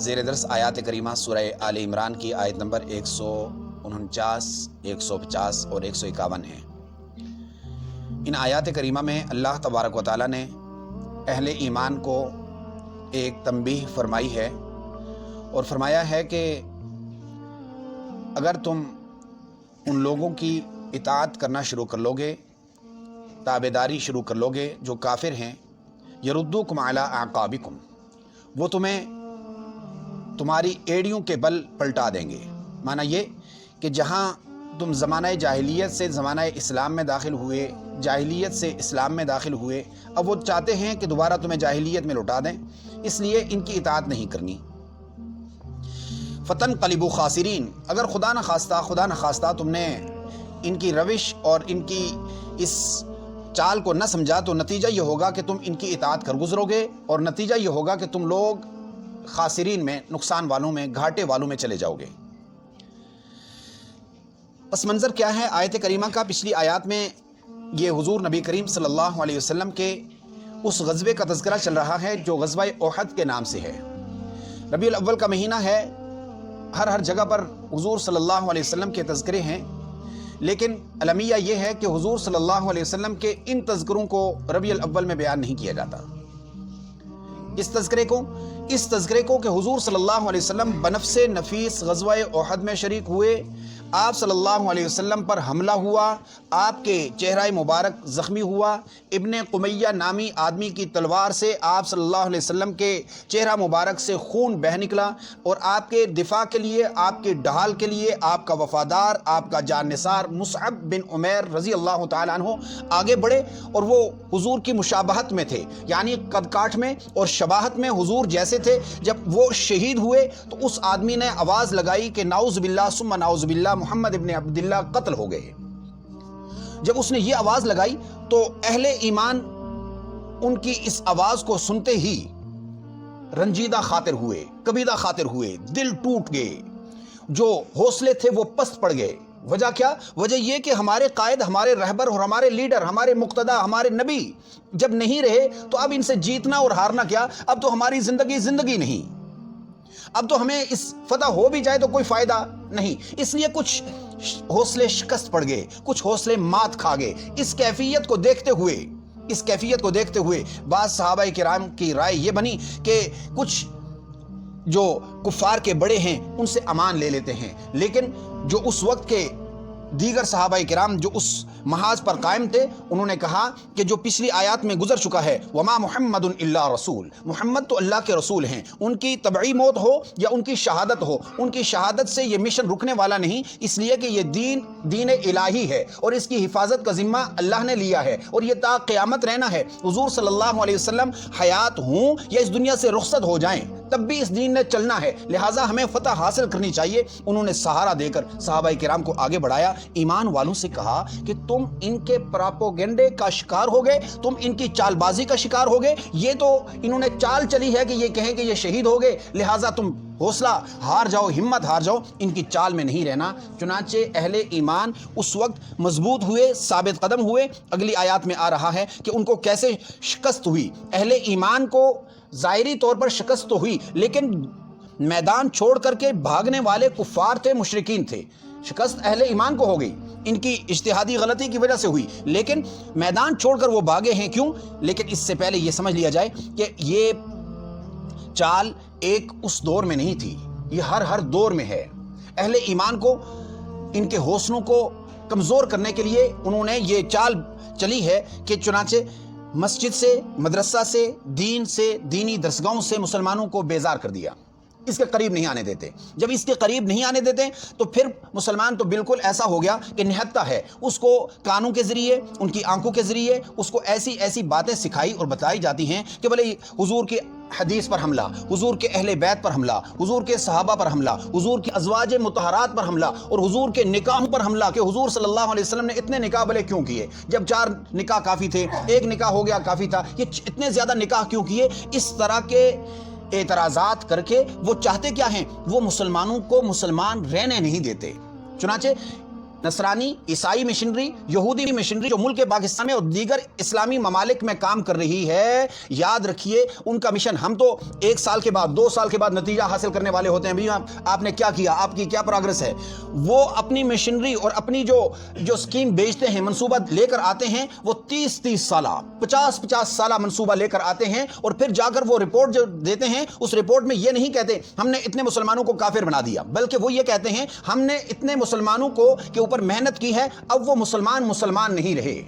زیر درس آیات کریمہ سورہ آل عمران کی آیت نمبر 149، 150 اور 151 ہیں۔ ان آیات کریمہ میں اللہ تبارک و تعالیٰ نے اہل ایمان کو ایک تنبیہ فرمائی ہے اور فرمایا ہے کہ اگر تم ان لوگوں کی اطاعت کرنا شروع کر لو گے، تابعداری شروع کر لو گے جو کافر ہیں، یردوکم علی اعقابکم، وہ تمہیں تمہاری ایڑیوں کے بل پلٹا دیں گے۔ معنی یہ کہ جہاں تم زمانہ جاہلیت سے زمانہ اسلام میں داخل ہوئے، جاہلیت سے اسلام میں داخل ہوئے، اب وہ چاہتے ہیں کہ دوبارہ تمہیں جاہلیت میں لوٹا دیں، اس لیے ان کی اطاعت نہیں کرنی۔ فتنقلبوا خاسرین، اگر خدا نخواستہ تم نے ان کی روش اور ان کی اس چال کو نہ سمجھا تو نتیجہ یہ ہوگا کہ تم ان کی اطاعت کر گزرو گے، اور نتیجہ یہ ہوگا کہ تم لوگ خاسرین میں، نقصان والوں میں، گھاٹے والوں میں چلے جاؤ گے۔ پس منظر کیا ہے آیت کریمہ کا؟ پچھلی آیات میں یہ حضور نبی کریم صلی اللہ علیہ وسلم کے اس غزوے کا تذکرہ چل رہا ہے جو غزوہ احد کے نام سے ہے۔ ربیع الاول کا مہینہ ہے، ہر جگہ پر حضور صلی اللہ علیہ وسلم کے تذکرے ہیں، لیکن المیہ یہ ہے کہ حضور صلی اللہ علیہ وسلم کے ان تذکروں کو ربیع الاول میں بیان نہیں کیا جاتا۔ اس تذکرے کو کہ حضور صلی اللہ علیہ وسلم بنفس نفیس غزوہ احد میں شریک ہوئے، آپ صلی اللہ علیہ وسلم پر حملہ ہوا، آپ کے چہرہ مبارک زخمی ہوا، ابن قمیہ نامی آدمی کی تلوار سے آپ صلی اللہ علیہ وسلم کے چہرہ مبارک سے خون بہہ نکلا، اور آپ کے دفاع کے لیے، آپ کے ڈھال کے لیے آپ کا وفادار، آپ کا جان نثار مصعب بن عمیر رضی اللہ تعالیٰ عنہ آگے بڑھے، اور وہ حضور کی مشابہت میں تھے، یعنی قد کاٹ میں اور شباہت میں حضور جیسے تھے۔ جب وہ شہید ہوئے تو اس آدمی نے آواز لگائی کہ نعوذ باللہ ثم نعوذ باللہ، محمد ابن عبداللہ قتل ہو گئے۔ جب اس نے یہ آواز لگائی تو اہل ایمان ان کی اس آواز کو سنتے ہی رنجیدہ خاطر ہوئے، کبیدہ خاطر ہوئے، دل ٹوٹ گئے، جو حوصلے تھے وہ پست پڑ گئے۔ وجہ کیا؟ وجہ یہ کہ ہمارے قائد، ہمارے رہبر اور ہمارے لیڈر، ہمارے مقتدی، ہمارے نبی جب نہیں رہے تو اب ان سے جیتنا اور ہارنا کیا؟ اب تو ہماری زندگی نہیں، اب تو ہمیں اس فتح ہو بھی جائے تو کوئی فائدہ نہیں۔ اس لیے کچھ حوصلے شکست پڑ گئے، کچھ حوصلے مات کھا گئے۔ اس کیفیت کو دیکھتے ہوئے بعض صحابہ کرام کی رائے یہ بنی کہ کچھ جو کفار کے بڑے ہیں ان سے امان لے لیتے ہیں، لیکن جو اس وقت کے دیگر صحابہ کرام جو اس محاذ پر قائم تھے، انہوں نے کہا کہ جو پچھلی آیات میں گزر چکا ہے، وما محمد الا رسول، محمد تو اللہ کے رسول ہیں، ان کی طبعی موت ہو یا ان کی شہادت ہو، ان کی شہادت سے یہ مشن رکنے والا نہیں، اس لیے کہ یہ دین الہی ہے اور اس کی حفاظت کا ذمہ اللہ نے لیا ہے، اور یہ تا قیامت رہنا ہے۔ حضور صلی اللہ علیہ وسلم حیات ہوں یا اس دنیا سے رخصت ہو جائیں تب بھی اس دین نے چلنا ہے، لہٰذا ہمیں فتح حاصل کرنی چاہیے۔ انہوں نے سہارا دے کر صحابہ کرام کو آگے بڑھایا، ایمان والوں سے کہا کہ تم ان کے پراپوگنڈے کا شکار ہو گئے، تم ان کی چال بازی کا شکار ہو گئے۔ یہ تو انہوں نے چال چلی ہے کہ یہ کہیں کہ یہ شہید ہو گئے، لہٰذا تم حوصلہ ہار جاؤ، ہمت ہار جاؤ، ان کی چال میں نہیں رہنا۔ چنانچہ اہل ایمان اس وقت مضبوط ہوئے، ثابت قدم ہوئے۔ اگلی آیات میں آ رہا ہے کہ ان کو کیسے شکست ہوئی۔ اہل ایمان کو ظاہری طور پر شکست تو ہوئی، لیکن میدان چھوڑ کر کے بھاگنے والے کفار تھے، مشرکین تھے۔ شکست اہل ایمان کو ہو گئی، ان کی اجتہادی غلطی کی وجہ سے ہوئی، لیکن میدان چھوڑ کر وہ بھاگے ہیں کیوں؟ لیکن اس سے پہلے یہ سمجھ لیا جائے کہ یہ چال ایک اس دور میں نہیں تھی، یہ ہر دور میں ہے۔ اہل ایمان کو ان کے حوصلوں کو کمزور کرنے کے لیے انہوں نے یہ چال چلی ہے کہ چنانچہ مسجد سے، مدرسہ سے، دین سے، دینی درسگاہوں سے مسلمانوں کو بیزار کر دیا، اس کے قریب نہیں آنے دیتے۔ جب اس کے قریب نہیں آنے دیتے تو پھر مسلمان تو بالکل ایسا ہو گیا کہ نہتا ہے، اس کو کانوں کے ذریعے، ان کی آنکھوں کے ذریعے اس کو ایسی باتیں سکھائی اور بتائی جاتی ہیں کہ بھلے حضور کی حدیث پر حملہ، حضور کے اہل بیت پر حملہ، حضور کے صحابہ پر حملہ، حضور کی ازواج مطہرات پر حملہ، اور حضور کے نکاحوں پر حملہ کہ حضور صلی اللہ علیہ وسلم نے اتنے نکاح بھلے کیوں کیے؟ جب 4 نکاح کافی تھے، 1 نکاح ہو گیا کافی تھا، یہ اتنے زیادہ نکاح کیوں کیے؟ اس طرح کے اعتراضات کر کے وہ چاہتے کیا ہیں؟ وہ مسلمانوں کو مسلمان رہنے نہیں دیتے۔ چنانچہ نصرانی، عیسائی مشنری، یہودی مشنری جو ملک پاکستان میں اور دیگر اسلامی ممالک میں کام کر رہی ہے، یاد رکھیے ان کا مشن، ہم تو 1 سال کے بعد 2 سال کے بعد نتیجہ حاصل کرنے والے ہوتے ہیں، بھی آپ نے کیا کیا، آپ کی کیا پروگرس ہے۔ وہ اپنی مشنری اور اپنی جو سکیم بیچتے ہیں، منصوبہ لے کر آتے ہیں، وہ 30 سالہ 50 سالہ منصوبہ لے کر آتے ہیں، اور پھر جا کر وہ رپورٹ جو دیتے ہیں، اس رپورٹ میں یہ نہیں کہتے ہم نے اتنے مسلمانوں کو کافر بنا دیا، بلکہ وہ یہ کہتے ہیں ہم نے اتنے مسلمانوں کو کے اوپر محنت کی ہے، اب وہ مسلمان نہیں رہے،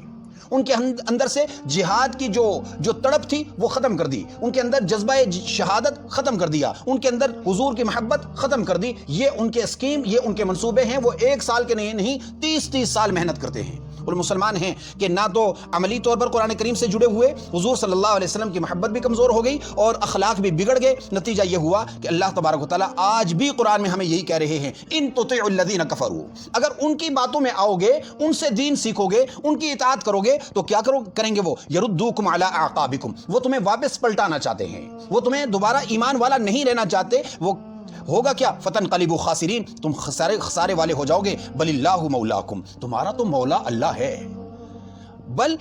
ان کے اندر سے جہاد کی جو تڑپ تھی وہ ختم کر دی، ان کے اندر جذبہ شہادت ختم کر دیا، ان کے اندر حضور کی محبت ختم کر دی۔ یہ ان کے اسکیم، یہ ان کے منصوبے ہیں، وہ 1 سال کے نہیں 30 سال محنت کرتے ہیں، اور مسلمان ہیں کہ نہ تو عملی طور پر قرآن کریم سے جڑے ہوئے، حضور صلی اللہ علیہ وسلم کی محبت بھی کمزور ہو گئی اور اخلاق بھی بگڑ گئے۔ نتیجہ یہ ہوا کہ اللہ تبارک و تعالیٰ آج بھی قرآن میں ہمیں یہی کہہ رہے ہیں، ان تطیعوا الذین کفروا، اگر ان کی باتوں میں آؤ گے، ان سے دین سیکھو گے، ان کی اطاعت کرو گے، تو کیا کریں گے؟ وہ یردوکم علی اعقابکم، وہ تمہیں واپس پلٹانا چاہتے ہیں، وہ تمہیں دوبارہ ایمان والا نہیں رہنا چاہتے۔ وہ ہوگا کیا؟ فتنقلبوا خاسرین، تم خسارے والے ہو جاؤ گے۔ بل اللہ مولاکم، تمہارا تو مولا اللہ ہے،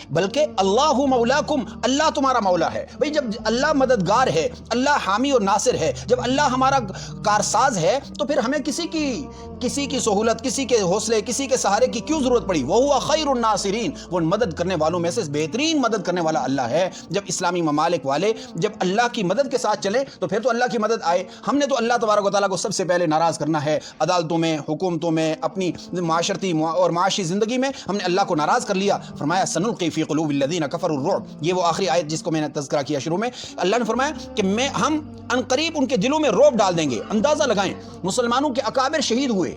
بلکہ اللہ مولاکم، اللہ تمہارا مولا ہے۔ بھئی جب اللہ مددگار ہے، اللہ حامی اور ناصر ہے، جب اللہ ہمارا کارساز ہے، تو پھر ہمیں کسی کی سہولت، کسی کے حوصلے، کسی کے سہارے کی کیوں ضرورت پڑی؟ وَهُوَ خَيْرُ النَّاصِرِينَ، وہ مدد کرنے والوں میں سے بہترین مدد کرنے والا اللہ ہے۔ جب اسلامی ممالک والے جب اللہ کی مدد کے ساتھ چلیں تو پھر تو اللہ کی مدد آئے۔ ہم نے تو اللہ تبارک و تعالیٰ کو سب سے پہلے ناراض کرنا ہے، عدالتوں میں، حکومتوں میں، اپنی معاشرتی اور معاشی زندگی میں ہم نے اللہ کو ناراض کر لیا۔ فرمایا سنلقی فی قلوب الذین کفروا الرعب، یہ وہ آخری آیت جس کو میں نے تذکرہ کیا شروع میں۔ اللہ نے فرمایا کہ ہم عنقریب ان کے دلوں میں رعب ڈال دیں گے۔ اندازہ لگائیں، مسلمانوں کے اکابر شہید ہوئے،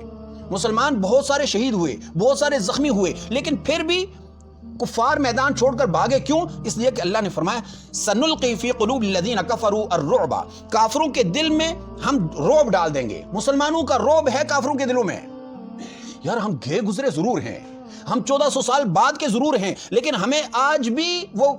مسلمان بہت سارے شہید ہوئے، بہت سارے زخمی ہوئے، لیکن پھر بھی کفار میدان چھوڑ کر بھاگے، کیوں؟ اس لیے کہ اللہ نے فرمایا سنلقی فی قلوب الذین کفروا الرعب، کافروں کے دل میں ہم رعب ڈال دیں گے۔ مسلمانوں کا رعب ہے کافروں کے دلوں میں۔ یار ہم گئے گزرے ضرور ہیں، ہم 1400 سال بعد کے ضرور ہیں، لیکن ہمیں آج بھی وہ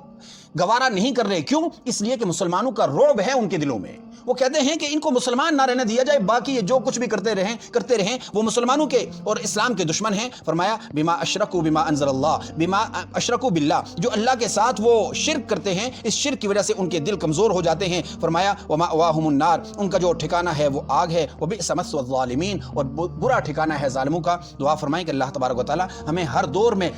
گوارا نہیں کر رہے۔ کیوں؟ اس لیے کہ مسلمانوں کا رعب ہے ان کے دلوں میں۔ وہ کہتے ہیں کہ ان کو مسلمان نہ رہنے دیا جائے، باقی یہ جو کچھ بھی کرتے رہیں وہ مسلمانوں کے اور اسلام کے دشمن ہیں۔ فرمایا بما اشرکوا بما انزل اللہ، بما اشرکوا باللہ، جو اللہ کے ساتھ وہ شرک کرتے ہیں، اس شرک کی وجہ سے ان کے دل کمزور ہو جاتے ہیں۔ فرمایا ومأواہم النار، ان کا جو ٹھکانہ ہے وہ آگ ہے، وبئس مثوى الظالمین، اور برا ٹھکانہ ہے ظالموں کا۔ دعا فرمائیں کہ اللہ تبارک و تعالی ہمیں ہر دور میں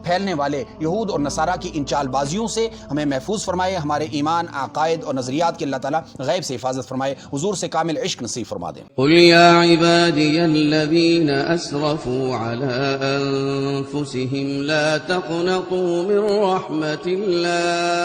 پھیلنے والے یہود اور نصارہ کی ان چال بازیوں سے ہمیں محفوظ فرمائے، ہمارے ایمان، عقائد اور نظریات کی اللہ تعالیٰ غیب سے حفاظت فرمائے، حضور سے کامل عشق نصیب فرما دیں۔ قل یا عبادی الذین اسرفوا علی انفسهم لا تقنطوا من رحمت اللہ